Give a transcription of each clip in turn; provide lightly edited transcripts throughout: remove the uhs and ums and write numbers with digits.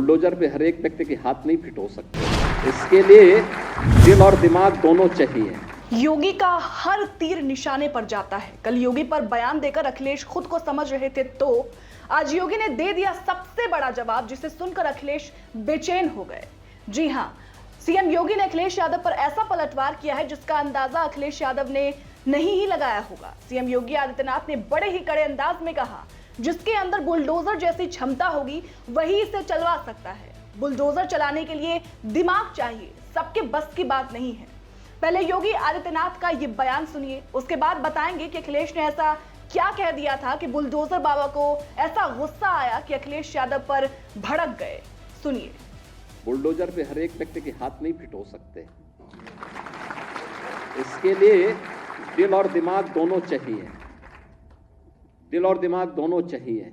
Bulldozer पे हर एक व्यक्ति के हाथ नहीं फिट हो सकते। इसके लिए दिल और दिमाग दोनों चाहिए। योगी का हर तीर निशाने पर जाता है। कल योगी पर बयान देकर अखिलेश खुद को समझ रहे थे, तो आज योगी ने दे दिया सबसे बड़ा जवाब, जिसे सुनकर अखिलेश बेचैन हो गए। जी हां, सीएम योगी ने अखिलेश यादव पर ऐसा पलटवार किया है जिसका अंदाजा अखिलेश यादव ने नहीं ही लगाया होगा। सीएम योगी आदित्यनाथ ने बड़े ही कड़े अंदाज में कहा, जिसके अंदर बुलडोजर जैसी क्षमता होगी वही इसे चलवा सकता है। बुलडोजर चलाने के लिए दिमाग चाहिए, सबके बस की बात नहीं है। पहले योगी आदित्यनाथ का ये बयान सुनिए, उसके बाद बताएंगे कि अखिलेश ने ऐसा क्या कह दिया था कि बुलडोजर बाबा को ऐसा गुस्सा आया कि अखिलेश यादव पर भड़क गए। सुनिए। बुलडोजर पे हर एक व्यक्ति के हाथ नहीं फिट हो सकते। इसके लिए दिल और दिमाग दोनों चाहिए। दिल और दिमाग दोनों चाहिए।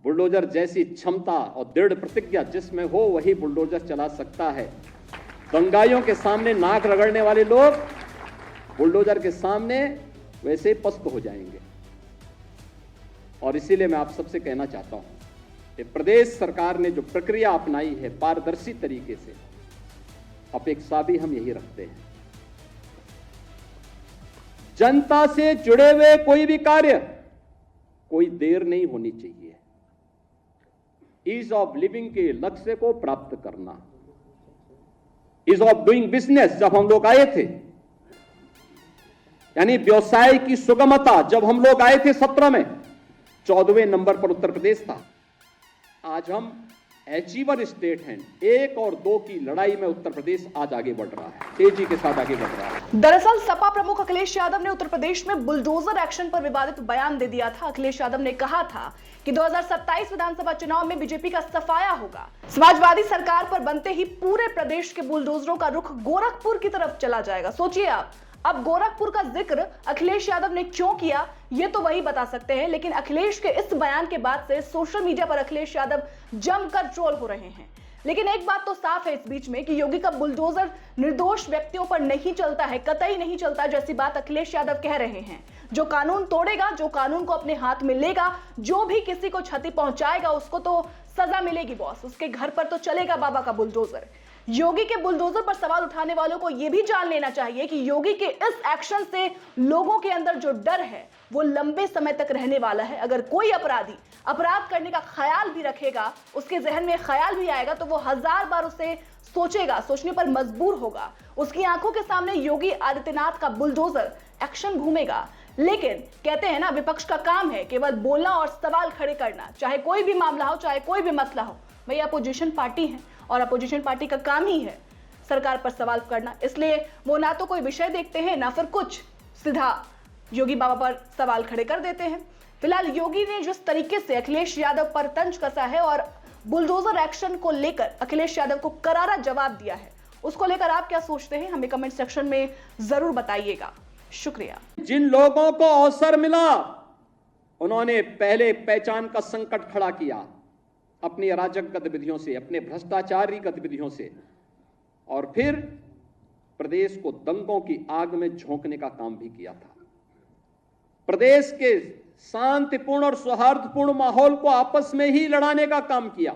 बुलडोजर जैसी क्षमता और दृढ़ प्रतिज्ञा जिसमें हो वही बुलडोजर चला सकता है। दंगाइयों के सामने नाक रगड़ने वाले लोग बुलडोजर के सामने वैसे ही पस्त हो जाएंगे। और इसीलिए मैं आप सबसे कहना चाहता हूं कि प्रदेश सरकार ने जो प्रक्रिया अपनाई है पारदर्शी तरीके से, अपेक्षा भी हम यही रखते हैं। जनता से जुड़े हुए कोई भी कार्य कोई देर नहीं होनी चाहिए। ईज ऑफ लिविंग के लक्ष्य को प्राप्त करना, ईज ऑफ डूइंग बिजनेस जब हम लोग आए थे, यानी व्यवसाय की सुगमता जब हम लोग आए थे 17 में, 14वें नंबर पर उत्तर प्रदेश था। आज हम अचीवर स्टेट हैं। 1 और 2 की लड़ाई में उत्तर प्रदेश आज आगे बढ़ रहा है, तेजी के साथ आगे बढ़ रहा है। दरअसल सपा प्रमुख अखिलेश यादव ने उत्तर प्रदेश में बुलडोजर एक्शन पर विवादित बयान दे दिया था। अखिलेश यादव ने कहा था कि 2027 विधानसभा चुनाव में बीजेपी का सफाया होगा। समाजवादी सरकार पर बनते ही पूरे प्रदेश के बुलडोजरों का रुख गोरखपुर की तरफ चला जाएगा। सोचिए आप, अब गोरखपुर का जिक्र अखिलेश यादव ने क्यों किया, ये तो वही बता सकते हैं। लेकिन अखिलेश के इस बयान के बाद से सोशल मीडिया पर अखिलेश यादव जमकर ट्रोल हो रहे हैं। लेकिन एक बात तो साफ है इस बीच में कि योगी का बुलडोजर निर्दोष व्यक्तियों पर नहीं चलता है, कतई नहीं चलता, जैसी बात अखिलेश यादव कह रहे हैं। जो कानून तोड़ेगा, जो कानून को अपने हाथ में लेगा, जो भी किसी को क्षति पहुंचाएगा, उसको तो सजा मिलेगी बॉस। उसके घर पर तो चलेगा बाबा का बुलडोजर। योगी के बुलडोजर पर सवाल उठाने वालों को यह भी जान लेना चाहिए कि योगी के इस एक्शन से लोगों के अंदर जो डर है वो लंबे समय तक रहने वाला है। अगर कोई अपराधी अपराध करने का ख्याल भी रखेगा, उसके जहन में ख्याल भी आएगा, तो वो 1000 बार उसे सोचेगा, सोचने पर मजबूर होगा। उसकी आंखों के सामने योगी आदित्यनाथ का बुलडोजर एक्शन घूमेगा। लेकिन कहते हैं ना, विपक्ष का काम है केवल बोलना और सवाल खड़े करना, चाहे कोई भी मामला हो, चाहे कोई भी मसला हो। भाई अपोजिशन पार्टी है और अपोजिशन पार्टी का काम ही है सरकार पर सवाल करना। इसलिए वो ना तो कोई विषय देखते हैं, ना फिर कुछ, सीधा योगी बाबा पर सवाल खड़े कर देते हैं। फिलहाल योगी ने जिस तरीके से अखिलेश यादव पर तंज कसा है और बुलडोजर एक्शन को लेकर अखिलेश यादव को करारा जवाब दिया है, उसको लेकर आप क्या सोचते हैं, हमें कमेंट सेक्शन में जरूर बताइएगा। शुक्रिया। जिन लोगों को अवसर मिला उन्होंने पहले पहचान का संकट खड़ा किया अपनी अराजक गतिविधियों से, अपने भ्रष्टाचारी गतिविधियों से, और फिर प्रदेश को दंगों की आग में झोंकने का काम भी किया था। प्रदेश के शांतिपूर्ण और सौहार्दपूर्ण माहौल को आपस में ही लड़ाने का काम किया।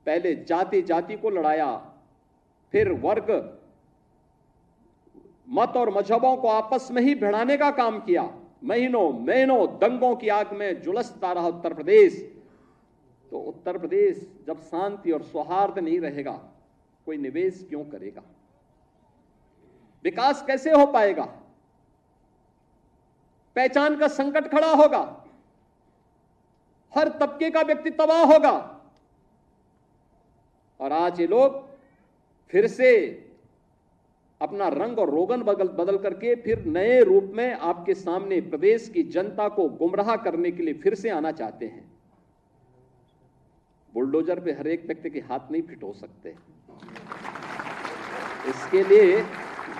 पहले जाति जाति को लड़ाया, फिर वर्ग, मत और मजहबों को आपस में ही भिड़ाने का काम किया। महीनों महीनों दंगों की आग में झुलसता रहा उत्तर प्रदेश। तो उत्तर प्रदेश जब शांति और सौहार्द नहीं रहेगा, कोई निवेश क्यों करेगा? विकास कैसे हो पाएगा? पहचान का संकट खड़ा होगा, हर तबके का व्यक्ति तबाह होगा। और आज ये लोग फिर से अपना रंग और रोगन बदल करके फिर नए रूप में आपके सामने प्रदेश की जनता को गुमराह करने के लिए फिर से आना चाहते हैं। बुलडोजर पे हर एक व्यक्ति के हाथ नहीं फिट हो सकते। इसके लिए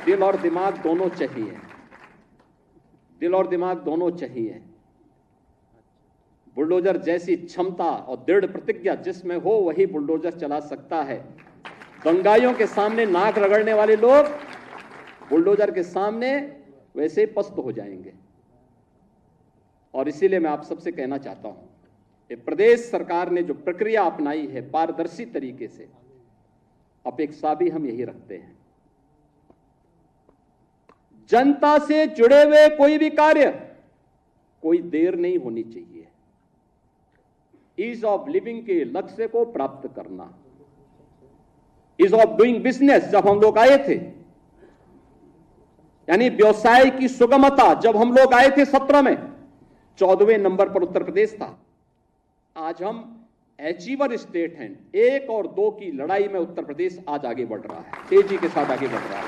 दिल और दिमाग दोनों चाहिए। दिल और दिमाग दोनों चाहिए। बुलडोजर जैसी क्षमता और दृढ़ प्रतिज्ञा जिसमें हो वही बुलडोजर चला सकता है। दंगाइयों के सामने नाक रगड़ने वाले लोग बुलडोजर के सामने वैसे ही पस्त हो जाएंगे। और इसीलिए मैं आप सबसे कहना चाहता हूं ये प्रदेश सरकार ने जो प्रक्रिया अपनाई है पारदर्शी तरीके से, अपेक्षा भी हम यही रखते हैं। जनता से जुड़े हुए कोई भी कार्य कोई देर नहीं होनी चाहिए। ईज ऑफ लिविंग के लक्ष्य को प्राप्त करना, ईज ऑफ डूइंग बिजनेस, जब हम लोग आए थे, यानी व्यवसाय की सुगमता, जब हम लोग आए थे 17 में 14वें नंबर पर उत्तर प्रदेश था। आज हम अचीवर स्टेट हैं। 1 और 2 की लड़ाई में उत्तर प्रदेश आज आगे बढ़ रहा है, तेजी के साथ आगे बढ़ रहा है।